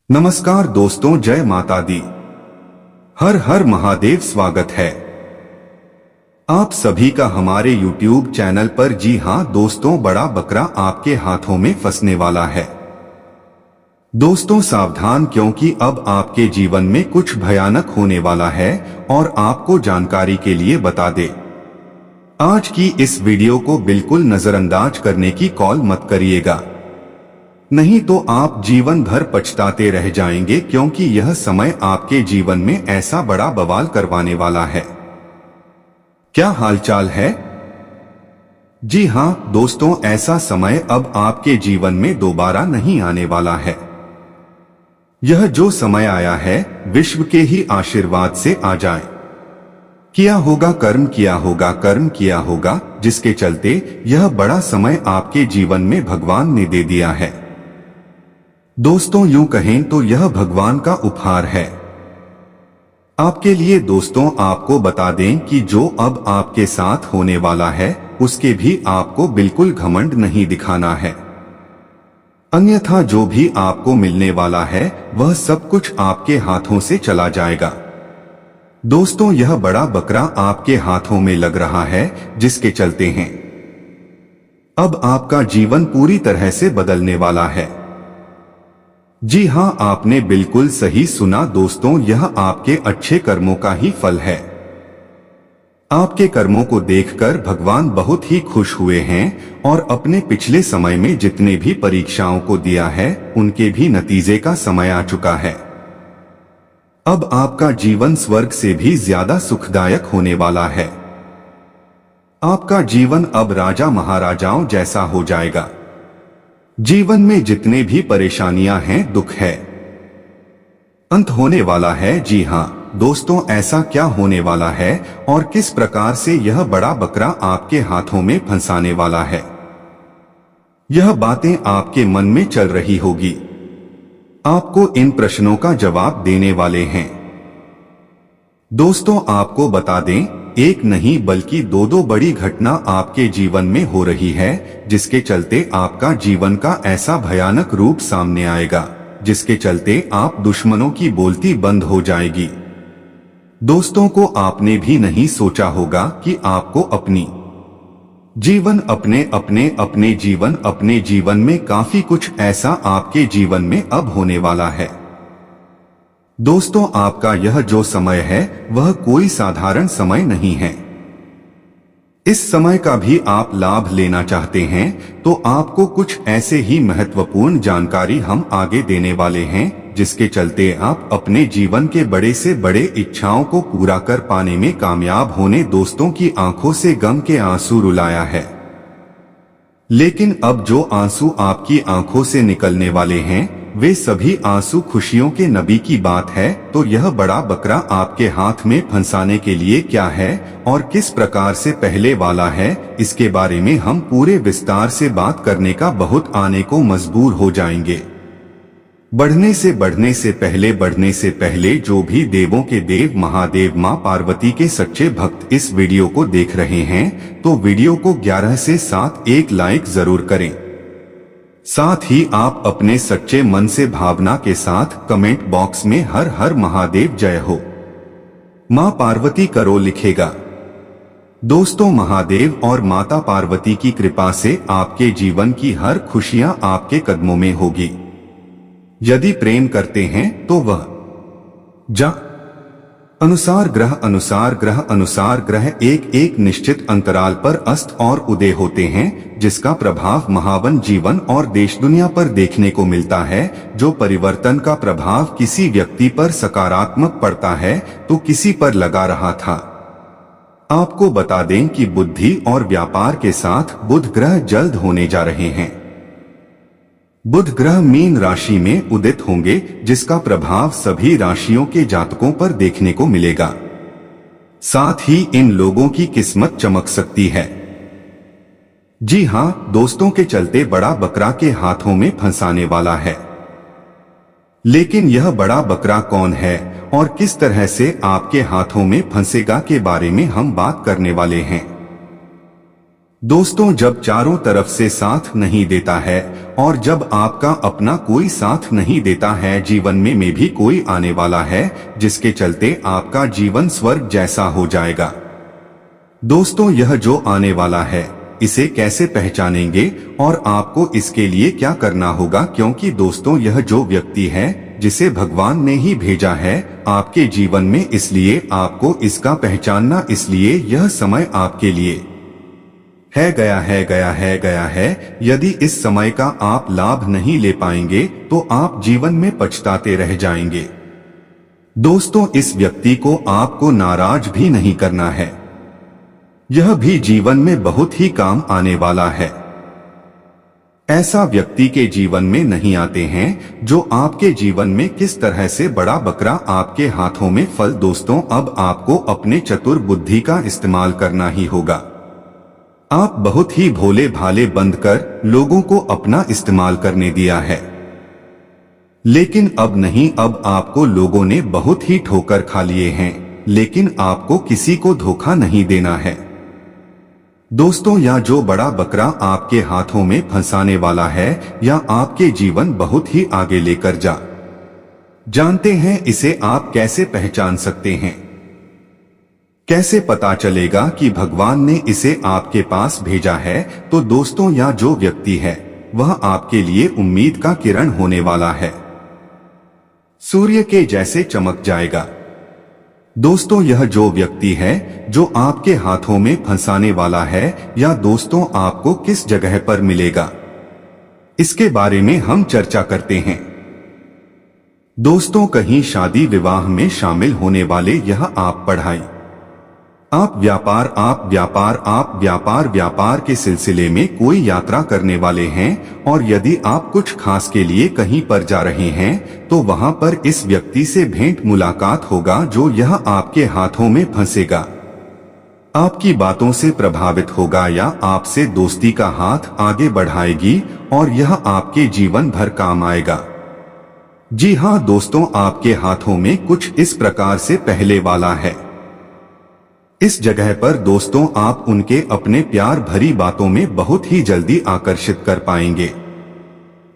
नमस्कार दोस्तों, जय माता दी। हर हर महादेव। स्वागत है आप सभी का हमारे YouTube चैनल पर। जी हां दोस्तों, बड़ा बकरा आपके हाथों में फंसने वाला है। दोस्तों सावधान, क्योंकि अब आपके जीवन में कुछ भयानक होने वाला है और आपको जानकारी के लिए बता दे, आज की इस वीडियो को बिल्कुल नजरअंदाज करने की कॉल मत करिएगा, नहीं तो आप जीवन भर पछताते रह जाएंगे, क्योंकि यह समय आपके जीवन में ऐसा बड़ा बवाल करवाने वाला है। क्या हालचाल है? जी हां दोस्तों, ऐसा समय अब आपके जीवन में दोबारा नहीं आने वाला है। यह जो समय आया है, विश्व के ही आशीर्वाद से आ जाए। किया होगा कर्म, किया होगा कर्म, किया होगा, जिसके चलते यह बड़ा समय आपके जीवन में भगवान ने दे दिया है। दोस्तों यूं कहें तो यह भगवान का उपहार है आपके लिए। दोस्तों आपको बता दें कि जो अब आपके साथ होने वाला है, उसके भी आपको बिल्कुल घमंड नहीं दिखाना है, अन्यथा जो भी आपको मिलने वाला है वह सब कुछ आपके हाथों से चला जाएगा। दोस्तों यह बड़ा बकरा आपके हाथों में लग रहा है, जिसके चलते हैं अब आपका जीवन पूरी तरह से बदलने वाला है। जी हां, आपने बिल्कुल सही सुना दोस्तों, यह आपके अच्छे कर्मों का ही फल है। आपके कर्मों को देखकर भगवान बहुत ही खुश हुए हैं और अपने पिछले समय में जितने भी परीक्षाओं को दिया है, उनके भी नतीजे का समय आ चुका है। अब आपका जीवन स्वर्ग से भी ज्यादा सुखदायक होने वाला है। आपका जीवन अब राजा महाराजाओं जैसा हो जाएगा। जीवन में जितने भी परेशानियां हैं, दुख है, अंत होने वाला है। जी हां दोस्तों, ऐसा क्या होने वाला है और किस प्रकार से यह बड़ा बकरा आपके हाथों में फंसाने वाला है, यह बातें आपके मन में चल रही होगी। आपको इन प्रश्नों का जवाब देने वाले हैं। दोस्तों आपको बता दें, एक नहीं बल्कि दो बड़ी घटना आपके जीवन में हो रही है, जिसके चलते आपका जीवन का ऐसा भयानक रूप सामने आएगा, जिसके चलते आप दुश्मनों की बोलती बंद हो जाएगी। दोस्तों को आपने भी नहीं सोचा होगा कि आपको अपने जीवन में काफी कुछ ऐसा आपके जीवन में अब होने वाला है। दोस्तों आपका यह जो समय है वह कोई साधारण समय नहीं है। इस समय का भी आप लाभ लेना चाहते हैं तो आपको कुछ ऐसे ही महत्वपूर्ण जानकारी हम आगे देने वाले हैं, जिसके चलते आप अपने जीवन के बड़े से बड़े इच्छाओं को पूरा कर पाने में कामयाब होने। दोस्तों की आंखों से गम के आंसू रुलाया है, लेकिन अब जो आंसू आपकी आंखों से निकलने वाले हैं, वे सभी आंसू खुशियों के नबी की बात है। तो यह बड़ा बकरा आपके हाथ में फंसाने के लिए क्या है और किस प्रकार से पहले वाला है, इसके बारे में हम पूरे विस्तार से बात करने का बहुत आने को मजबूर हो जाएंगे। बढ़ने से पहले जो भी देवों के देव महादेव मां पार्वती के सच्चे भक्त इस वीडियो को देख रहे हैं, तो वीडियो को 11 से 7 एक लाइक जरूर करें। साथ ही आप अपने सच्चे मन से भावना के साथ कमेंट बॉक्स में हर हर महादेव जय हो मां पार्वती करो लिखेगा। दोस्तों महादेव और माता पार्वती की कृपा से आपके जीवन की हर खुशियां आपके कदमों में होगी। यदि प्रेम करते हैं तो वह अनुसार ग्रह एक एक निश्चित अंतराल पर अस्त और उदय होते हैं, जिसका प्रभाव महावन जीवन और देश दुनिया पर देखने को मिलता है। जो परिवर्तन का प्रभाव किसी व्यक्ति पर सकारात्मक पड़ता है तो किसी पर लगा रहा था। आपको बता दें कि बुद्धि और व्यापार के साथ बुध ग्रह जल्द होने जा रहे हैं। बुध ग्रह मीन राशि में उदित होंगे, जिसका प्रभाव सभी राशियों के जातकों पर देखने को मिलेगा। साथ ही इन लोगों की किस्मत चमक सकती है। जी हां दोस्तों, के चलते बड़ा बकरा के हाथों में फंसाने वाला है। लेकिन यह बड़ा बकरा कौन है और किस तरह से आपके हाथों में फंसेगा के बारे में हम बात करने वाले हैं। दोस्तों, जब चारों तरफ से साथ नहीं देता है और जब आपका अपना कोई साथ नहीं देता है, जीवन में भी कोई आने वाला है जिसके चलते आपका जीवन स्वर्ग जैसा हो जाएगा। दोस्तों, यह जो आने वाला है इसे कैसे पहचानेंगे और आपको इसके लिए क्या करना होगा, क्योंकि दोस्तों यह जो व्यक्ति है जिसे भगवान ने ही भेजा है आपके जीवन में, इसलिए आपको इसका पहचानना, इसलिए यह समय आपके लिए गया है। यदि इस समय का आप लाभ नहीं ले पाएंगे तो आप जीवन में पछताते रह जाएंगे। दोस्तों, इस व्यक्ति को आपको नाराज भी नहीं करना है, यह भी जीवन में बहुत ही काम आने वाला है। ऐसा व्यक्ति के जीवन में नहीं आते हैं जो आपके जीवन में किस तरह से बड़ा बकरा आपके हाथों में फल। दोस्तों, अब आपको अपने चतुर बुद्धि का इस्तेमाल करना ही होगा। आप बहुत ही भोले भाले बनकर लोगों को अपना इस्तेमाल करने दिया है, लेकिन अब नहीं, अब आपको लोगों ने बहुत ही ठोकर खा लिए हैं, लेकिन आपको किसी को धोखा नहीं देना है। दोस्तों, यह जो बड़ा बकरा आपके हाथों में फंसाने वाला है या आपके जीवन बहुत ही आगे लेकर जानते हैं, इसे आप कैसे पहचान सकते हैं? कैसे पता चलेगा कि भगवान ने इसे आपके पास भेजा है? तो दोस्तों, यह जो व्यक्ति है वह आपके लिए उम्मीद का किरण होने वाला है, सूर्य के जैसे चमक जाएगा। दोस्तों, यह जो व्यक्ति है जो आपके हाथों में फंसाने वाला है, या दोस्तों आपको किस जगह पर मिलेगा, इसके बारे में हम चर्चा करते हैं। दोस्तों, कहीं शादी विवाह में शामिल होने वाले, यह आप पढ़ाई, आप व्यापार के सिलसिले में कोई यात्रा करने वाले हैं, और यदि आप कुछ खास के लिए कहीं पर जा रहे हैं तो वहां पर इस व्यक्ति से भेंट मुलाकात होगा जो यह आपके हाथों में फंसेगा, आपकी बातों से प्रभावित होगा या आपसे दोस्ती का हाथ आगे बढ़ाएगी और यह आपके जीवन भर काम आएगा। जी हाँ दोस्तों, आपके हाथों में कुछ इस प्रकार से पहले वाला है। इस जगह पर दोस्तों आप उनके अपने प्यार भरी बातों में बहुत ही जल्दी आकर्षित कर पाएंगे।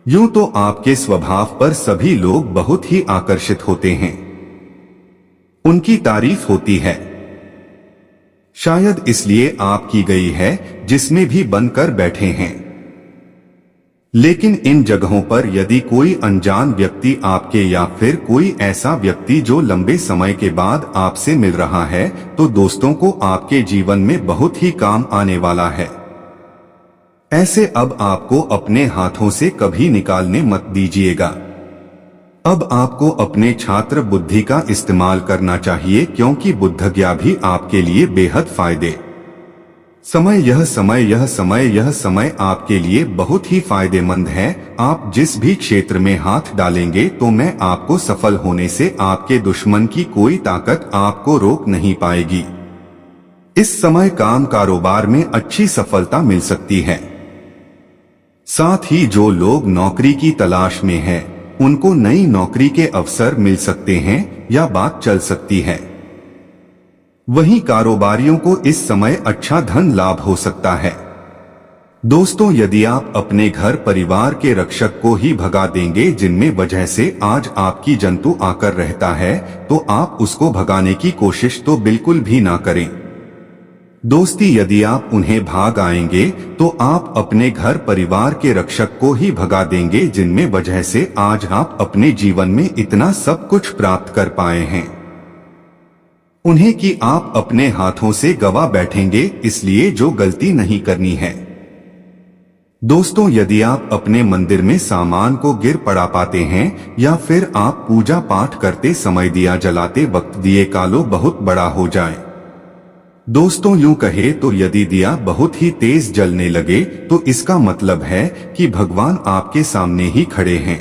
यूं तो आपके स्वभाव पर सभी लोग बहुत ही आकर्षित होते हैं, उनकी तारीफ होती है, शायद इसलिए आप की गई है जिसमें भी बनकर बैठे हैं। लेकिन इन जगहों पर यदि कोई अनजान व्यक्ति आपके या फिर कोई ऐसा व्यक्ति जो लंबे समय के बाद आपसे मिल रहा है, तो दोस्तों को आपके जीवन में बहुत ही काम आने वाला है। ऐसे अब आपको अपने हाथों से कभी निकालने मत दीजिएगा। अब आपको अपने छात्र बुद्धि का इस्तेमाल करना चाहिए, क्योंकि बुद्धज्ञा भी आपके लिए बेहद फायदे यह समय आपके लिए बहुत ही फायदेमंद है। आप जिस भी क्षेत्र में हाथ डालेंगे तो मैं आपको सफल होने से आपके दुश्मन की कोई ताकत आपको रोक नहीं पाएगी। इस समय काम कारोबार में अच्छी सफलता मिल सकती है। साथ ही जो लोग नौकरी की तलाश में हैं, उनको नई नौकरी के अवसर मिल सकते हैं या बात चल सकती है। वहीं कारोबारियों को इस समय अच्छा धन लाभ हो सकता है। दोस्तों, यदि आप अपने घर परिवार के रक्षक को ही भगा देंगे जिनमें वजह से आज आपकी जंतु आकर रहता है, तो आप उसको भगाने की कोशिश तो बिल्कुल भी ना करें। दोस्ती, यदि आप उन्हें भाग आएंगे तो आप अपने घर परिवार के रक्षक को ही भगा देंगे जिनमें वजह से आज आप अपने जीवन में इतना सब कुछ प्राप्त कर पाए हैं, उन्हें कि आप अपने हाथों से गवा बैठेंगे। इसलिए जो गलती नहीं करनी है। दोस्तों, यदि आप अपने मंदिर में सामान को गिर पड़ा पाते हैं या फिर आप पूजा पाठ करते समय दिया जलाते वक्त दिए कालो बहुत बड़ा हो जाए। दोस्तों, यूं कहे तो यदि दिया बहुत ही तेज जलने लगे तो इसका मतलब है कि भगवान आपके सामने ही खड़े हैं,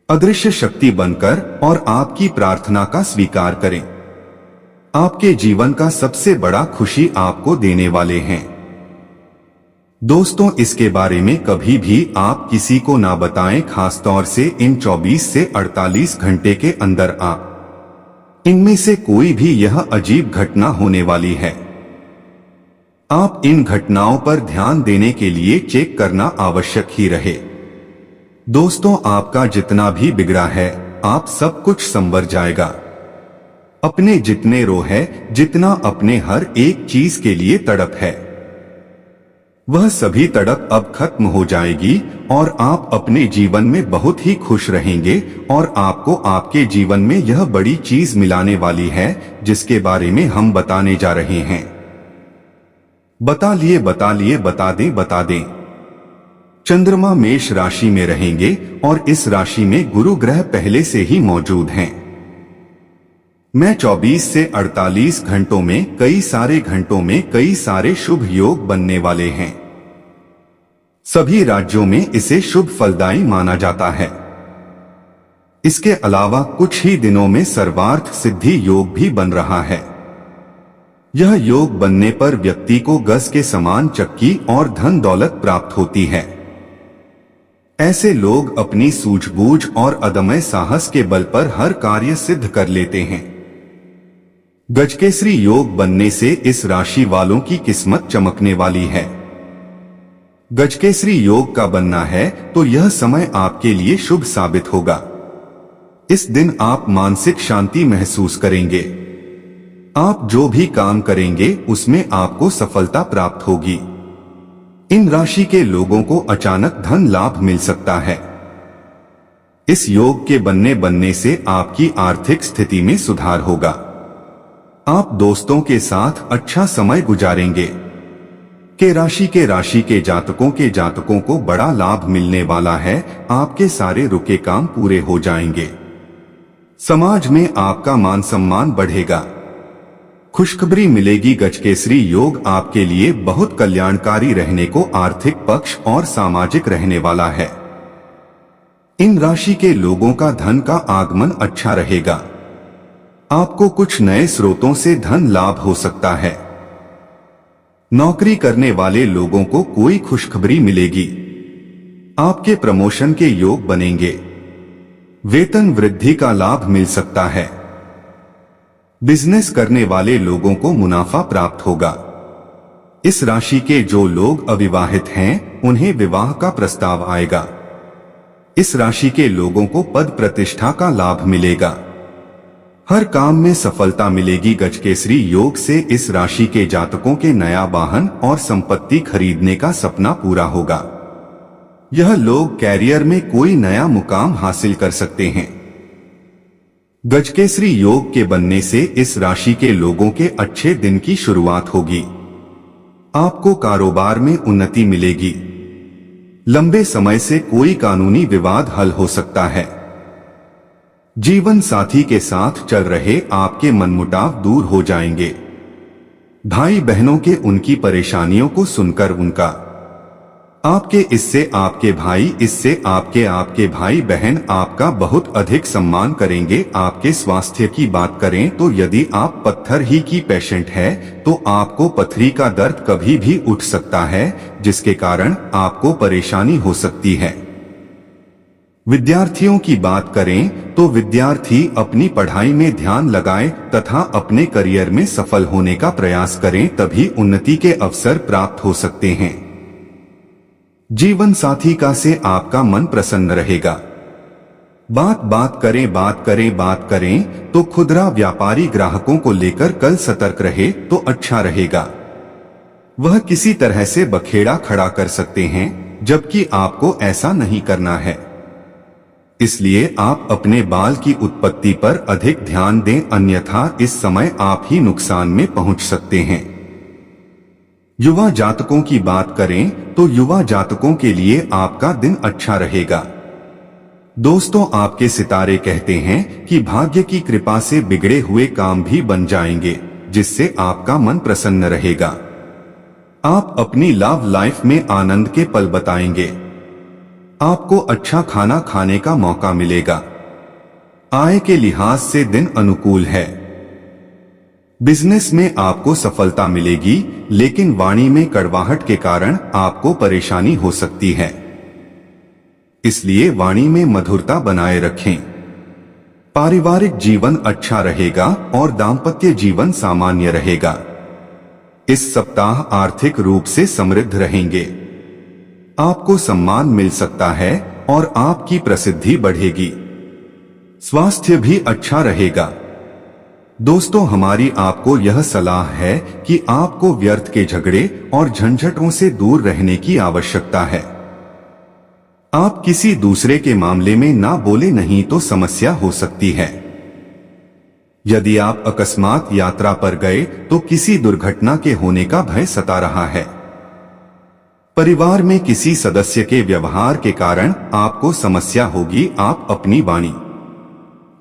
अदृश्य शक्ति बनकर, और आपकी प्रार्थना का स्वीकार करें। आपके जीवन का सबसे बड़ा खुशी आपको देने वाले हैं। दोस्तों, इसके बारे में कभी भी आप किसी को ना बताएं, खासतौर से इन 24 से 48 घंटे के अंदर इनमें से कोई भी यह अजीब घटना होने वाली है। आप इन घटनाओं पर ध्यान देने के लिए चेक करना आवश्यक ही रहे। दोस्तों, आपका जितना भी बिगड़ा है, आप सब कुछ संवर जाएगा। अपने जितने रो है, जितना अपने हर एक चीज के लिए तड़प है, वह सभी तड़प अब खत्म हो जाएगी और आप अपने जीवन में बहुत ही खुश रहेंगे। और आपको आपके जीवन में यह बड़ी चीज मिलाने वाली है जिसके बारे में हम बताने जा रहे हैं। बता दें। चंद्रमा मेष राशि में रहेंगे और इस राशि में गुरु ग्रह पहले से ही मौजूद हैं। मैं 24 से 48 घंटों में कई सारे शुभ योग बनने वाले हैं। सभी राज्यों में इसे शुभ फलदायी माना जाता है। इसके अलावा कुछ ही दिनों में सर्वार्थ सिद्धि योग भी बन रहा है। यह योग बनने पर व्यक्ति को गज के समान चक्की और धन दौलत प्राप्त होती है। ऐसे लोग अपनी सूझबूझ और अदम्य साहस के बल पर हर कार्य सिद्ध कर लेते हैं। गजकेसरी योग बनने से इस राशि वालों की किस्मत चमकने वाली है। गजकेसरी योग का बनना है तो यह समय आपके लिए शुभ साबित होगा। इस दिन आप मानसिक शांति महसूस करेंगे। आप जो भी काम करेंगे उसमें आपको सफलता प्राप्त होगी। इन राशि के लोगों को अचानक धन लाभ मिल सकता है। इस योग के बनने से आपकी आर्थिक स्थिति में सुधार होगा। आप दोस्तों के साथ अच्छा समय गुजारेंगे। राशि के जातकों को बड़ा लाभ मिलने वाला है। आपके सारे रुके काम पूरे हो जाएंगे। समाज में आपका मान सम्मान बढ़ेगा। खुशखबरी मिलेगी। गजकेसरी योग आपके लिए बहुत कल्याणकारी रहने को आर्थिक पक्ष और सामाजिक रहने वाला है। इन राशि के लोगों का धन का आगमन अच्छा रहेगा। आपको कुछ नए स्रोतों से धन लाभ हो सकता है। नौकरी करने वाले लोगों को कोई खुशखबरी मिलेगी। आपके प्रमोशन के योग बनेंगे। वेतन वृद्धि का लाभ मिल सकता है। बिजनेस करने वाले लोगों को मुनाफा प्राप्त होगा। इस राशि के जो लोग अविवाहित हैं, उन्हें विवाह का प्रस्ताव आएगा। इस राशि के लोगों को पद प्रतिष्ठा का लाभ मिलेगा। हर काम में सफलता मिलेगी। गजकेसरी योग से इस राशि के जातकों के नया वाहन और संपत्ति खरीदने का सपना पूरा होगा। यह लोग कैरियर में कोई नया मुकाम हासिल कर सकते हैं। गजकेसरी योग के बनने से इस राशि के लोगों के अच्छे दिन की शुरुआत होगी। आपको कारोबार में उन्नति मिलेगी। लंबे समय से कोई कानूनी विवाद हल हो सकता है। जीवन साथी के साथ चल रहे आपके मनमुटाव दूर हो जाएंगे। भाई बहनों के उनकी परेशानियों को सुनकर उनका आपके भाई बहन आपका बहुत अधिक सम्मान करेंगे। आपके स्वास्थ्य की बात करें तो यदि आप पत्थर ही की पेशेंट है तो आपको पथरी का दर्द कभी भी उठ सकता है, जिसके कारण आपको परेशानी हो सकती है। विद्यार्थियों की बात करें तो विद्यार्थी अपनी पढ़ाई में ध्यान लगाएं तथा अपने करियर में सफल होने का प्रयास करें, तभी उन्नति के अवसर प्राप्त हो सकते हैं। जीवन साथी का से आपका मन प्रसन्न रहेगा। बात करें तो खुदरा व्यापारी ग्राहकों को लेकर कल सतर्क रहे तो अच्छा रहेगा। वह किसी तरह से बखेड़ा खड़ा कर सकते हैं, जबकि आपको ऐसा नहीं करना है। इसलिए आप अपने बाल की उत्पत्ति पर अधिक ध्यान दें, अन्यथा इस समय आप ही नुकसान में पहुंच सकते हैं। युवा जातकों की बात करें तो युवा जातकों के लिए आपका दिन अच्छा रहेगा। दोस्तों, आपके सितारे कहते हैं कि भाग्य की कृपा से बिगड़े हुए काम भी बन जाएंगे, जिससे आपका मन प्रसन्न रहेगा। आप अपनी लव लाइफ में आनंद के पल बताएंगे। आपको अच्छा खाना खाने का मौका मिलेगा। आय के लिहाज से दिन अनुकूल है। बिजनेस में आपको सफलता मिलेगी, लेकिन वाणी में कड़वाहट के कारण आपको परेशानी हो सकती है। इसलिए वाणी में मधुरता बनाए रखें। पारिवारिक जीवन अच्छा रहेगा और दाम्पत्य जीवन सामान्य रहेगा। इस सप्ताह आर्थिक रूप से समृद्ध रहेंगे। आपको सम्मान मिल सकता है और आपकी प्रसिद्धि बढ़ेगी। स्वास्थ्य भी अच्छा रहेगा। दोस्तों, हमारी आपको यह सलाह है कि आपको व्यर्थ के झगड़े और झंझटों से दूर रहने की आवश्यकता है। आप किसी दूसरे के मामले में ना बोले, नहीं तो समस्या हो सकती है। यदि आप अकस्मात यात्रा पर गए तो किसी दुर्घटना के होने का भय सता रहा है। परिवार में किसी सदस्य के व्यवहार के कारण आपको समस्या होगी। आप अपनी वाणी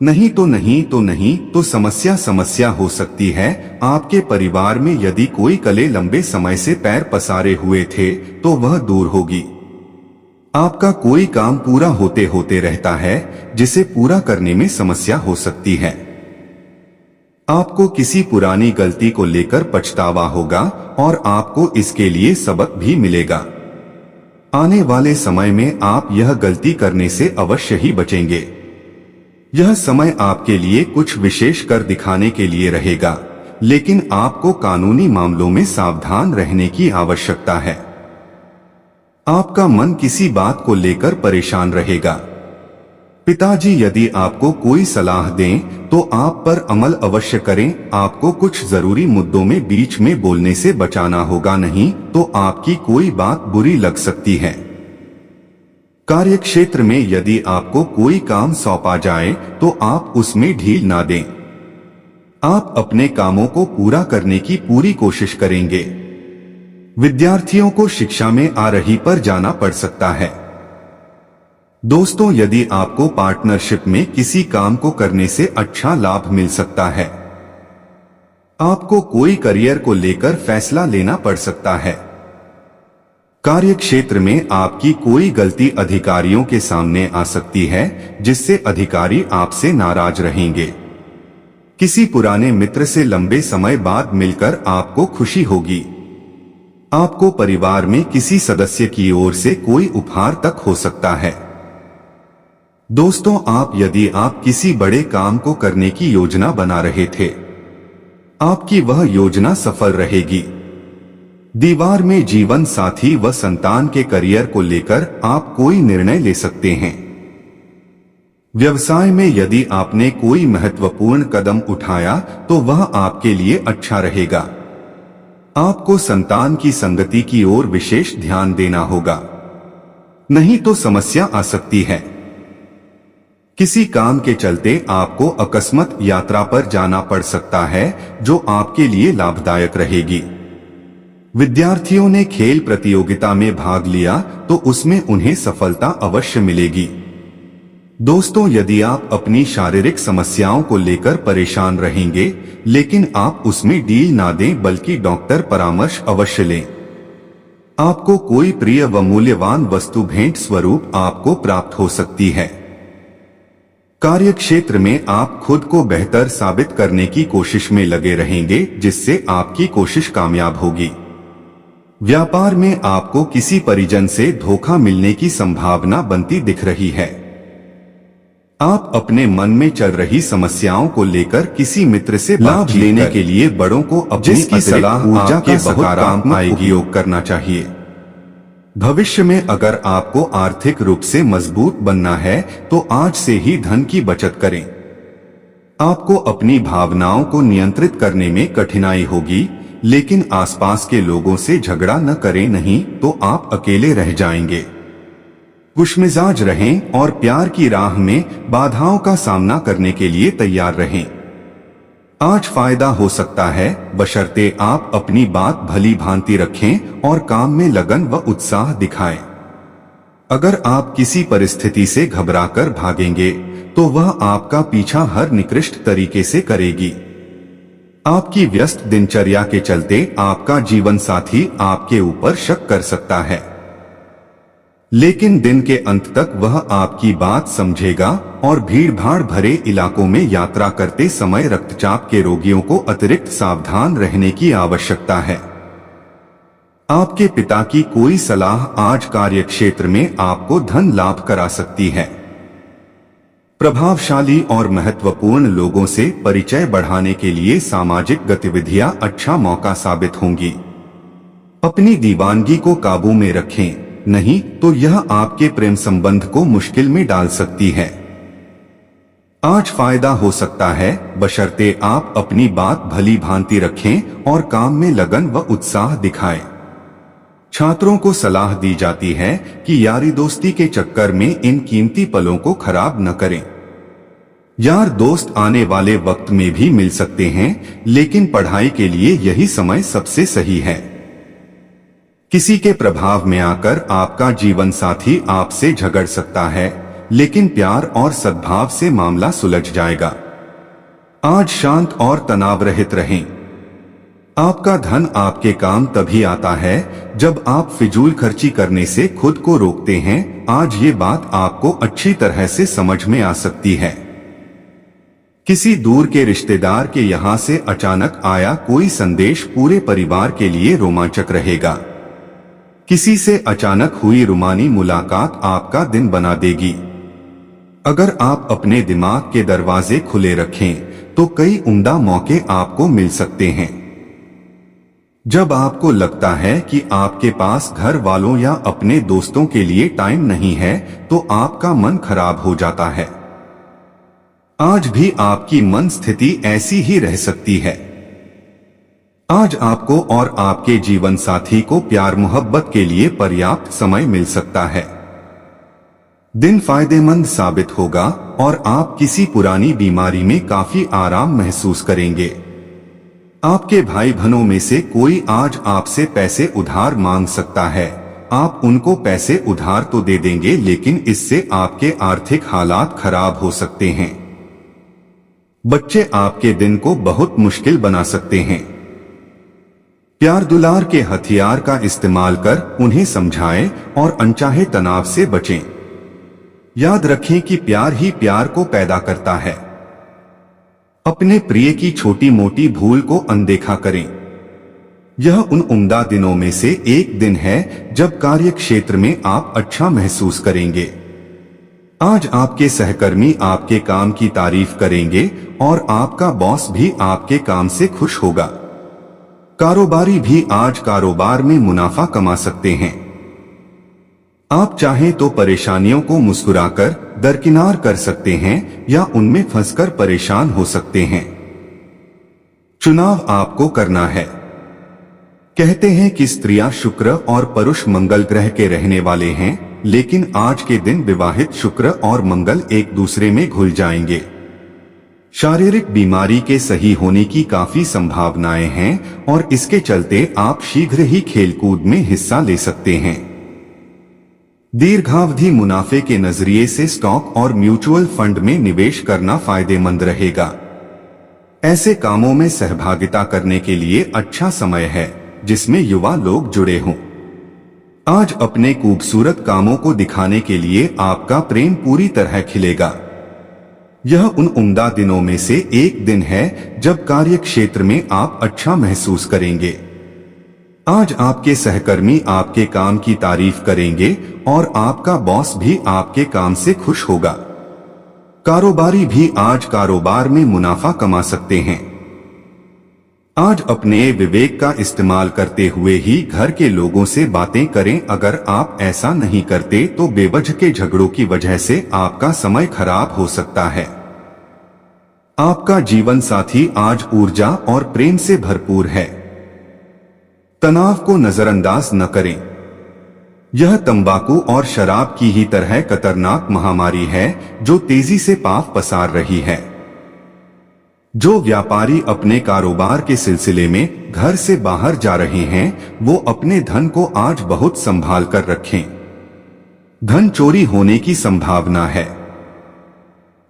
नहीं तो समस्या हो सकती है। आपके परिवार में यदि कोई कले लंबे समय से पैर पसारे हुए थे तो वह दूर होगी। आपका कोई काम पूरा होते होते रहता है जिसे पूरा करने में समस्या हो सकती है। आपको किसी पुरानी गलती को लेकर पछतावा होगा और आपको इसके लिए सबक भी मिलेगा। आने वाले समय में आप यह गलती करने से अवश्य ही बचेंगे। यह समय आपके लिए कुछ विशेष कर दिखाने के लिए रहेगा, लेकिन आपको कानूनी मामलों में सावधान रहने की आवश्यकता है। आपका मन किसी बात को लेकर परेशान रहेगा। पिताजी यदि आपको कोई सलाह दें तो आप पर अमल अवश्य करें। आपको कुछ जरूरी मुद्दों में बीच में बोलने से बचाना होगा, नहीं तो आपकी कोई बात बुरी लग सकती है। कार्यक्षेत्र में यदि आपको कोई काम सौंपा जाए तो आप उसमें ढील ना दें। आप अपने कामों को पूरा करने की पूरी कोशिश करेंगे। विद्यार्थियों को शिक्षा में आ रही पर जाना पड़ सकता है। दोस्तों, यदि आपको पार्टनरशिप में किसी काम को करने से अच्छा लाभ मिल सकता है। आपको कोई करियर को लेकर फैसला लेना पड़ सकता है। कार्यक्षेत्र में आपकी कोई गलती अधिकारियों के सामने आ सकती है, जिससे अधिकारी आपसे नाराज रहेंगे। किसी पुराने मित्र से लंबे समय बाद मिलकर आपको खुशी होगी। आपको परिवार में किसी सदस्य की ओर से कोई उपहार तक हो सकता है। दोस्तों, यदि आप किसी बड़े काम को करने की योजना बना रहे थे, आपकी वह योजना सफल रहेगी। दीवार में जीवन साथी व संतान के करियर को लेकर आप कोई निर्णय ले सकते हैं। व्यवसाय में यदि आपने कोई महत्वपूर्ण कदम उठाया तो वह आपके लिए अच्छा रहेगा। आपको संतान की संगति की ओर विशेष ध्यान देना होगा, नहीं तो समस्या आ सकती है। किसी काम के चलते आपको अकस्मात यात्रा पर जाना पड़ सकता है, जो आपके लिए लाभदायक रहेगी। विद्यार्थियों ने खेल प्रतियोगिता में भाग लिया तो उसमें उन्हें सफलता अवश्य मिलेगी। दोस्तों, यदि आप अपनी शारीरिक समस्याओं को लेकर परेशान रहेंगे, लेकिन आप उसमें ढील ना दें, बल्कि डॉक्टर परामर्श अवश्य लें। आपको कोई प्रिय व मूल्यवान वस्तु भेंट स्वरूप आपको प्राप्त हो सकती है। कार्यक्षेत्र में आप खुद को बेहतर साबित करने की कोशिश में लगे रहेंगे, जिससे आपकी कोशिश कामयाब होगी। व्यापार में आपको किसी परिजन से धोखा मिलने की संभावना बनती दिख रही है। आप अपने मन में चल रही समस्याओं को लेकर किसी मित्र से लाभ लेने के लिए बड़ों को अपनी सलाह ऊर्जा के सकारात्मक उपयोग करना चाहिए। भविष्य में अगर आपको आर्थिक रूप से मजबूत बनना है तो आज से ही धन की बचत करें। आपको अपनी भावनाओं को नियंत्रित करने में कठिनाई होगी, लेकिन आसपास के लोगों से झगड़ा न करें, नहीं तो आप अकेले रह जाएंगे। खुशमिजाज रहें और प्यार की राह में बाधाओं का सामना करने के लिए तैयार रहें। आज फायदा हो सकता है, बशर्ते आप अपनी बात भली भांति रखें और काम में लगन व उत्साह दिखाएं। अगर आप किसी परिस्थिति से घबराकर भागेंगे तो वह आपका पीछा हर निकृष्ट तरीके से करेगी। आपकी व्यस्त दिनचर्या के चलते आपका जीवन साथी आपके ऊपर शक कर सकता है, लेकिन दिन के अंत तक वह आपकी बात समझेगा और भीड़-भाड़ भरे इलाकों में यात्रा करते समय रक्तचाप के रोगियों को अतिरिक्त सावधान रहने की आवश्यकता है। आपके पिता की कोई सलाह आज कार्यक्षेत्र में आपको धन लाभ करा सकती है। प्रभावशाली और महत्वपूर्ण लोगों से परिचय बढ़ाने के लिए सामाजिक गतिविधियां अच्छा मौका साबित होंगी। अपनी दीवानगी को काबू में रखें, नहीं तो यह आपके प्रेम संबंध को मुश्किल में डाल सकती है। आज फायदा हो सकता है, बशर्ते आप अपनी बात भली भांति रखें और काम में लगन व उत्साह दिखाएं। छात्रों को सलाह दी जाती है कि यारी दोस्ती के चक्कर में इन कीमती पलों को खराब न करें। यार दोस्त आने वाले वक्त में भी मिल सकते हैं, लेकिन पढ़ाई के लिए यही समय सबसे सही है। किसी के प्रभाव में आकर आपका जीवन साथी आपसे झगड़ सकता है, लेकिन प्यार और सद्भाव से मामला सुलझ जाएगा। आज शांत और तनाव रहित रहें। आपका धन आपके काम तभी आता है जब आप फिजूल खर्ची करने से खुद को रोकते हैं। आज ये बात आपको अच्छी तरह से समझ में आ सकती है। किसी दूर के रिश्तेदार के यहाँ से अचानक आया कोई संदेश पूरे परिवार के लिए रोमांचक रहेगा। किसी से अचानक हुई रूमानी मुलाकात आपका दिन बना देगी। अगर आप अपने दिमाग के दरवाजे खुले रखें तो कई उम्दा मौके आपको मिल सकते हैं। जब आपको लगता है कि आपके पास घर वालों या अपने दोस्तों के लिए टाइम नहीं है तो आपका मन खराब हो जाता है। आज भी आपकी मन स्थिति ऐसी ही रह सकती है। आज आपको और आपके जीवन साथी को प्यार मोहब्बत के लिए पर्याप्त समय मिल सकता है। दिन फायदेमंद साबित होगा और आप किसी पुरानी बीमारी में काफी आराम महसूस करेंगे। आपके भाई बहनों में से कोई आज आपसे पैसे उधार मांग सकता है। आप उनको पैसे उधार तो दे देंगे, लेकिन इससे आपके आर्थिक हालात खराब हो सकते हैं। बच्चे आपके दिन को बहुत मुश्किल बना सकते हैं। प्यार दुलार के हथियार का इस्तेमाल कर उन्हें समझाएं और अनचाहे तनाव से बचें। याद रखें कि प्यार ही प्यार को पैदा करता है। अपने प्रिय की छोटी मोटी भूल को अनदेखा करें। यह उन उम्दा दिनों में से एक दिन है जब कार्य क्षेत्र में आप अच्छा महसूस करेंगे। आज आपके सहकर्मी आपके काम की तारीफ करेंगे और आपका बॉस भी आपके काम से खुश होगा। कारोबारी भी आज कारोबार में मुनाफा कमा सकते हैं। आप चाहें तो परेशानियों को मुस्कुराकर दरकिनार कर सकते हैं या उनमें फंसकर परेशान हो सकते हैं। चुनाव आपको करना है। कहते हैं कि स्त्रियां शुक्र और पुरुष मंगल ग्रह के रहने वाले हैं, लेकिन आज के दिन विवाहित शुक्र और मंगल एक दूसरे में घुल जाएंगे। शारीरिक बीमारी के सही होने की काफी संभावनाएं हैं और इसके चलते आप शीघ्र ही खेलकूद में हिस्सा ले सकते हैं। दीर्घावधि मुनाफे के नजरिए से स्टॉक और म्यूचुअल फंड में निवेश करना फायदेमंद रहेगा। ऐसे कामों में सहभागिता करने के लिए अच्छा समय है जिसमें युवा लोग जुड़े हों। आज अपने खूबसूरत कामों को दिखाने के लिए आपका प्रेम पूरी तरह खिलेगा। यह उन उम्दा दिनों में से एक दिन है जब कार्य क्षेत्र में आप अच्छा महसूस करेंगे। आज आपके सहकर्मी आपके काम की तारीफ करेंगे और आपका बॉस भी आपके काम से खुश होगा। कारोबारी भी आज कारोबार में मुनाफा कमा सकते हैं। आज अपने विवेक का इस्तेमाल करते हुए ही घर के लोगों से बातें करें। अगर आप ऐसा नहीं करते तो बेवजह के झगड़ों की वजह से आपका समय खराब हो सकता है। आपका जीवन साथी आज ऊर्जा और प्रेम से भरपूर है। तनाव को नजरअंदाज न करें। यह तंबाकू और शराब की ही तरह खतरनाक महामारी है जो तेजी से पांव पसार रही है। जो व्यापारी अपने कारोबार के सिलसिले में घर से बाहर जा रहे हैं वो अपने धन को आज बहुत संभाल कर रखें। धन चोरी होने की संभावना है।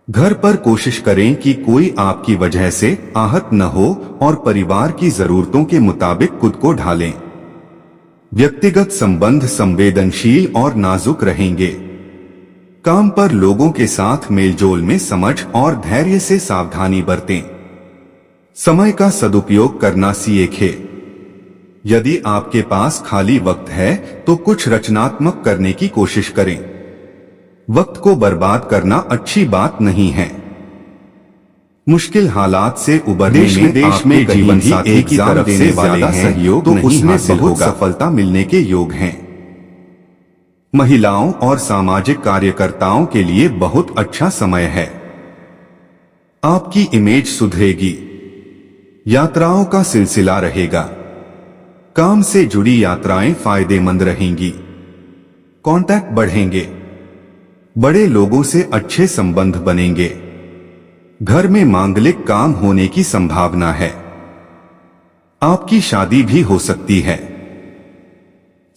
घर पर कोशिश करें कि कोई आपकी वजह से आहत न हो और परिवार की जरूरतों के मुताबिक खुद को ढालें। व्यक्तिगत संबंध संवेदनशील और नाजुक रहेंगे। काम पर लोगों के साथ मेलजोल में समझ और धैर्य से सावधानी बरतें। समय का सदुपयोग करना सीखें। यदि आपके पास खाली वक्त है तो कुछ रचनात्मक करने की कोशिश करें। वक्त को बर्बाद करना अच्छी बात नहीं है। मुश्किल हालात से उबरने में देश में जीवन साथी की तरफ से ज्यादा सहयोग तो उसमें बहुत सफलता मिलने के योग हैं। महिलाओं और सामाजिक कार्यकर्ताओं के लिए बहुत अच्छा समय है। आपकी इमेज सुधरेगी। यात्राओं का सिलसिला रहेगा। काम से जुड़ी यात्राएं फायदेमंद रहेंगी। कांटेक्ट बढ़ेंगे। बड़े लोगों से अच्छे संबंध बनेंगे। घर में मांगलिक काम होने की संभावना है। आपकी शादी भी हो सकती है।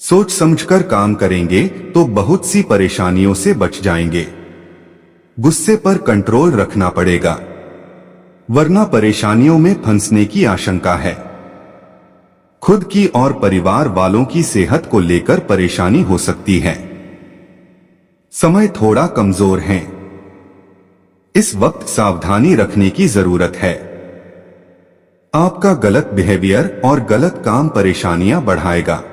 सोच समझकर काम करेंगे तो बहुत सी परेशानियों से बच जाएंगे। गुस्से पर कंट्रोल रखना पड़ेगा, वरना परेशानियों में फंसने की आशंका है। खुद की और परिवार वालों की सेहत को लेकर परेशानी हो सकती है। समय थोड़ा कमजोर है। इस वक्त सावधानी रखने की जरूरत है। आपका गलत बिहेवियर और गलत काम परेशानियां बढ़ाएगा।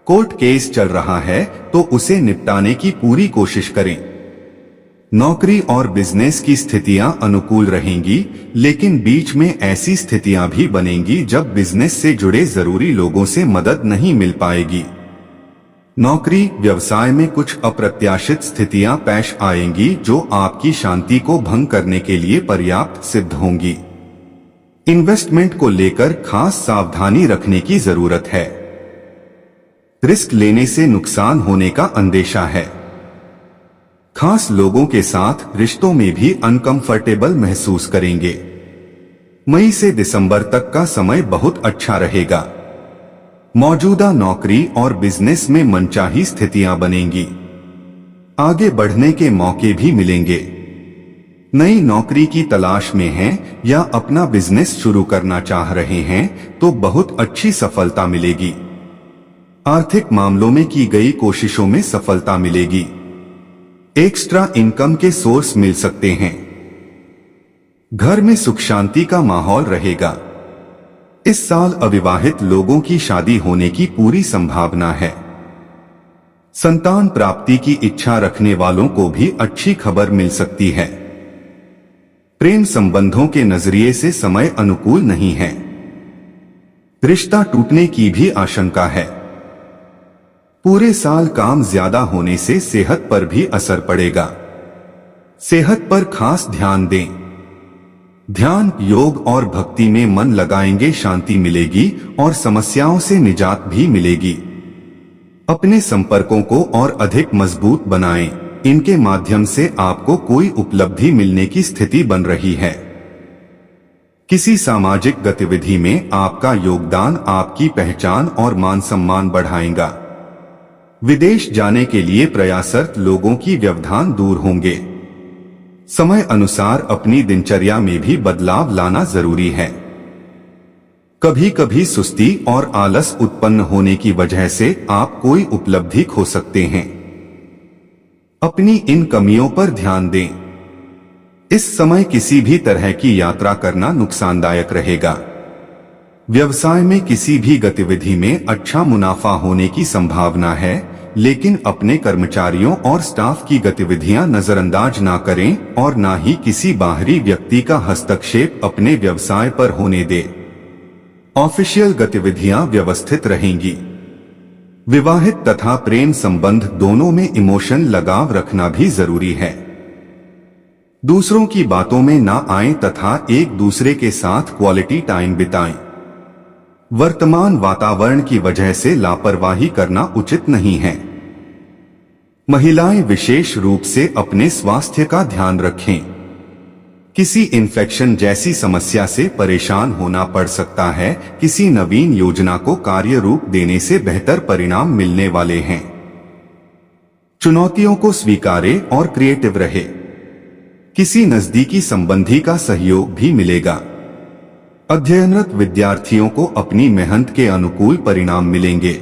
कोर्ट केस चल रहा है तो उसे निपटाने की पूरी कोशिश करें। नौकरी और बिजनेस की स्थितियां अनुकूल रहेंगी, लेकिन बीच में ऐसी स्थितियां भी बनेंगी जब बिजनेस से जुड़े जरूरी लोगों से मदद नहीं मिल पाएगी। नौकरी व्यवसाय में कुछ अप्रत्याशित स्थितियां पेश आएंगी जो आपकी शांति को भंग करने के लिए पर्याप्त सिद्ध होंगी। इन्वेस्टमेंट को लेकर खास सावधानी रखने की जरूरत है। रिस्क लेने से नुकसान होने का अंदेशा है। खास लोगों के साथ रिश्तों में भी अनकंफर्टेबल महसूस करेंगे। मई से दिसंबर तक का समय बहुत अच्छा रहेगा। मौजूदा नौकरी और बिजनेस में मनचाही स्थितियां बनेंगी। आगे बढ़ने के मौके भी मिलेंगे। नई नौकरी की तलाश में हैं या अपना बिजनेस शुरू करना चाह रहे हैं तो बहुत अच्छी सफलता मिलेगी। आर्थिक मामलों में की गई कोशिशों में सफलता मिलेगी। एक्स्ट्रा इनकम के सोर्स मिल सकते हैं। घर में सुख शांति का माहौल रहेगा। इस साल अविवाहित लोगों की शादी होने की पूरी संभावना है। संतान प्राप्ति की इच्छा रखने वालों को भी अच्छी खबर मिल सकती है। प्रेम संबंधों के नजरिए से समय अनुकूल नहीं है। रिश्ता टूटने की भी आशंका है। पूरे साल काम ज्यादा होने से सेहत पर भी असर पड़ेगा। सेहत पर खास ध्यान दें। ध्यान, योग और भक्ति में मन लगाएंगे, शांति मिलेगी और समस्याओं से निजात भी मिलेगी। अपने संपर्कों को और अधिक मजबूत बनाएं। इनके माध्यम से आपको कोई उपलब्धि मिलने की स्थिति बन रही है। किसी सामाजिक गतिविधि में आपका योगदान आपकी पहचान और मान सम्मान बढ़ाएगा। विदेश जाने के लिए प्रयासरत लोगों की व्यवधान दूर होंगे। समय अनुसार अपनी दिनचर्या में भी बदलाव लाना जरूरी है। कभी कभी सुस्ती और आलस उत्पन्न होने की वजह से आप कोई उपलब्धि खो सकते हैं। अपनी इन कमियों पर ध्यान दें। इस समय किसी भी तरह की यात्रा करना नुकसानदायक रहेगा। व्यवसाय में किसी भी गतिविधि में अच्छा मुनाफा होने की संभावना है, लेकिन अपने कर्मचारियों और स्टाफ की गतिविधियां नजरअंदाज ना करें और ना ही किसी बाहरी व्यक्ति का हस्तक्षेप अपने व्यवसाय पर होने दें। ऑफिशियल गतिविधियां व्यवस्थित रहेंगी। विवाहित तथा प्रेम संबंध दोनों में इमोशन लगाव रखना भी जरूरी है। दूसरों की बातों में ना आएं तथा एक दूसरे के साथ क्वालिटी टाइम बिताएं। वर्तमान वातावरण की वजह से लापरवाही करना उचित नहीं है। महिलाएं विशेष रूप से अपने स्वास्थ्य का ध्यान रखें। किसी इन्फेक्शन जैसी समस्या से परेशान होना पड़ सकता है। किसी नवीन योजना को कार्य रूप देने से बेहतर परिणाम मिलने वाले हैं। चुनौतियों को स्वीकारें और क्रिएटिव रहे। किसी नजदीकी संबंधी का सहयोग भी मिलेगा। अध्ययनरत विद्यार्थियों को अपनी मेहनत के अनुकूल परिणाम मिलेंगे।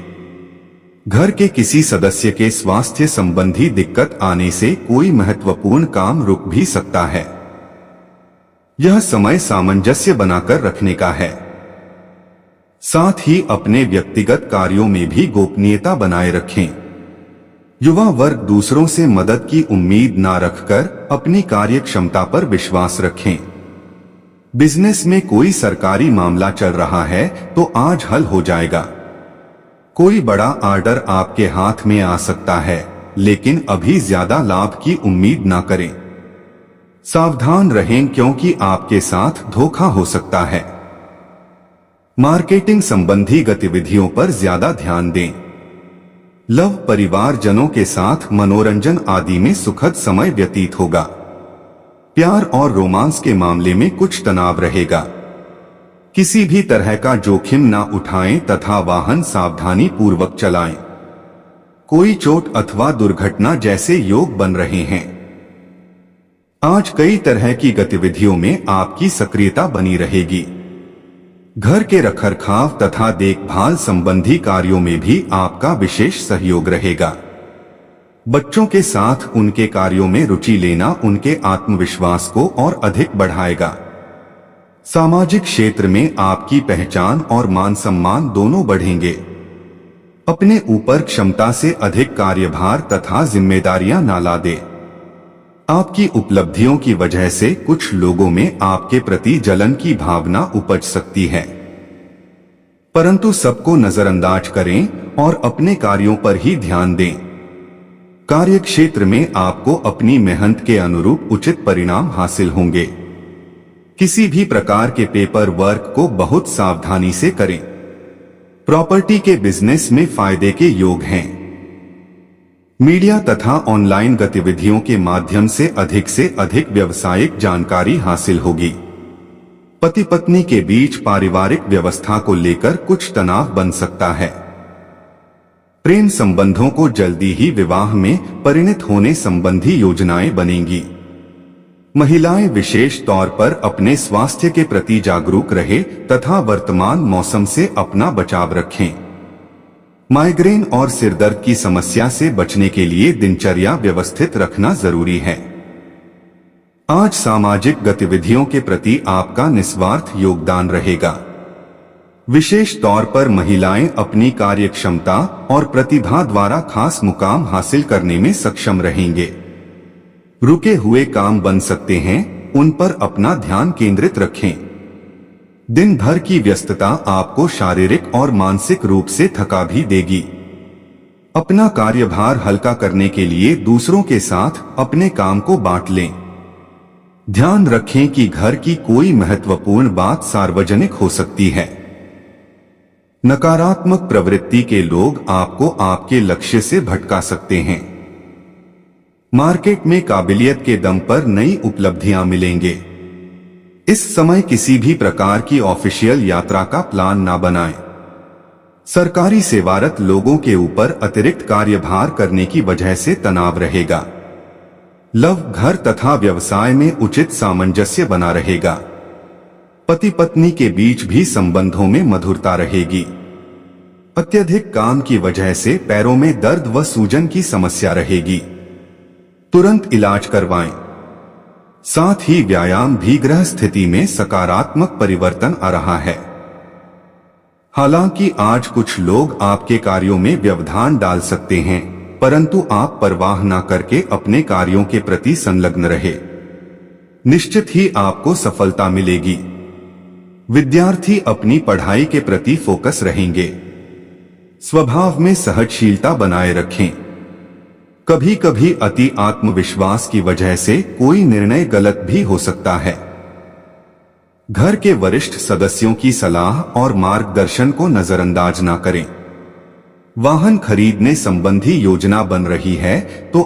घर के किसी सदस्य के स्वास्थ्य संबंधी दिक्कत आने से कोई महत्वपूर्ण काम रुक भी सकता है। यह समय सामंजस्य बनाकर रखने का है। साथ ही अपने व्यक्तिगत कार्यों में भी गोपनीयता बनाए रखें। युवा वर्ग दूसरों से मदद की उम्मीद ना रखकर अपनी कार्य क्षमता पर विश्वास रखें। बिजनेस में कोई सरकारी मामला चल रहा है तो आज हल हो जाएगा। कोई बड़ा ऑर्डर आपके हाथ में आ सकता है, लेकिन अभी ज्यादा लाभ की उम्मीद ना करें। सावधान रहें क्योंकि आपके साथ धोखा हो सकता है। मार्केटिंग संबंधी गतिविधियों पर ज्यादा ध्यान दें। लव परिवारजनों के साथ मनोरंजन आदि में सुखद समय व्यतीत होगा। प्यार और रोमांस के मामले में कुछ तनाव रहेगा। किसी भी तरह का जोखिम ना उठाएं तथा वाहन सावधानी पूर्वक चलाएं। कोई चोट अथवा दुर्घटना जैसे योग बन रहे हैं। आज कई तरह की गतिविधियों में आपकी सक्रियता बनी रहेगी। घर के रखरखाव तथा देखभाल संबंधी कार्यों में भी आपका विशेष सहयोग रहेगा। बच्चों के साथ उनके कार्यों में रुचि लेना उनके आत्मविश्वास को और अधिक बढ़ाएगा। सामाजिक क्षेत्र में आपकी पहचान और मान सम्मान दोनों बढ़ेंगे। अपने ऊपर क्षमता से अधिक कार्यभार तथा जिम्मेदारियां ना ला दे। आपकी उपलब्धियों की वजह से कुछ लोगों में आपके प्रति जलन की भावना उपज सकती है, परंतु सबको नजरअंदाज करें और अपने कार्यों पर ही ध्यान दें। कार्य क्षेत्र में आपको अपनी मेहनत के अनुरूप उचित परिणाम हासिल होंगे। किसी भी प्रकार के पेपर वर्क को बहुत सावधानी से करें। प्रॉपर्टी के बिजनेस में फायदे के योग हैं। मीडिया तथा ऑनलाइन गतिविधियों के माध्यम से अधिक व्यावसायिक जानकारी हासिल होगी। पति पत्नी के बीच पारिवारिक व्यवस्था को लेकर कुछ तनाव बन सकता है। प्रेम संबंधों को जल्दी ही विवाह में परिणत होने संबंधी योजनाएं बनेंगी। महिलाएं विशेष तौर पर अपने स्वास्थ्य के प्रति जागरूक रहे तथा वर्तमान मौसम से अपना बचाव रखें। माइग्रेन और सिरदर्द की समस्या से बचने के लिए दिनचर्या व्यवस्थित रखना जरूरी है। आज सामाजिक गतिविधियों के प्रति आपका निस्वार्थ योगदान रहेगा। विशेष तौर पर महिलाएं अपनी कार्यक्षमता और प्रतिभा द्वारा खास मुकाम हासिल करने में सक्षम रहेंगे। रुके हुए काम बन सकते हैं, उन पर अपना ध्यान केंद्रित रखें। दिन भर की व्यस्तता आपको शारीरिक और मानसिक रूप से थका भी देगी। अपना कार्यभार हल्का करने के लिए दूसरों के साथ अपने काम को बांट लें। ध्यान रखें कि घर की कोई महत्वपूर्ण बात सार्वजनिक हो सकती है। नकारात्मक प्रवृत्ति के लोग आपको आपके लक्ष्य से भटका सकते हैं। मार्केट में काबिलियत के दम पर नई उपलब्धियां मिलेंगे। इस समय किसी भी प्रकार की ऑफिशियल यात्रा का प्लान ना बनाएं। सरकारी सेवारत लोगों के ऊपर अतिरिक्त कार्यभार करने की वजह से तनाव रहेगा। लव, घर तथा व्यवसाय में उचित सामंजस्य बना रहेगा। पति पत्नी के बीच भी संबंधों में मधुरता रहेगी। अत्यधिक काम की वजह से पैरों में दर्द व सूजन की समस्या रहेगी। तुरंत इलाज करवाएं। साथ ही व्यायाम भी ग्रह स्थिति में सकारात्मक परिवर्तन आ रहा है। हालांकि आज कुछ लोग आपके कार्यों में व्यवधान डाल सकते हैं, परंतु आप परवाह न करके अपने कार्यों के प्रति संलग्न रहे। निश्चित ही आपको सफलता मिलेगी। विद्यार्थी अपनी पढ़ाई के प्रति फोकस रहेंगे। स्वभाव में सहजशीलता बनाए रखें। कभी कभी अति आत्मविश्वास की वजह से कोई निर्णय गलत भी हो सकता है। घर के वरिष्ठ सदस्यों की सलाह और मार्गदर्शन को नजरअंदाज ना करें। वाहन खरीदने संबंधी योजना बन रही है तो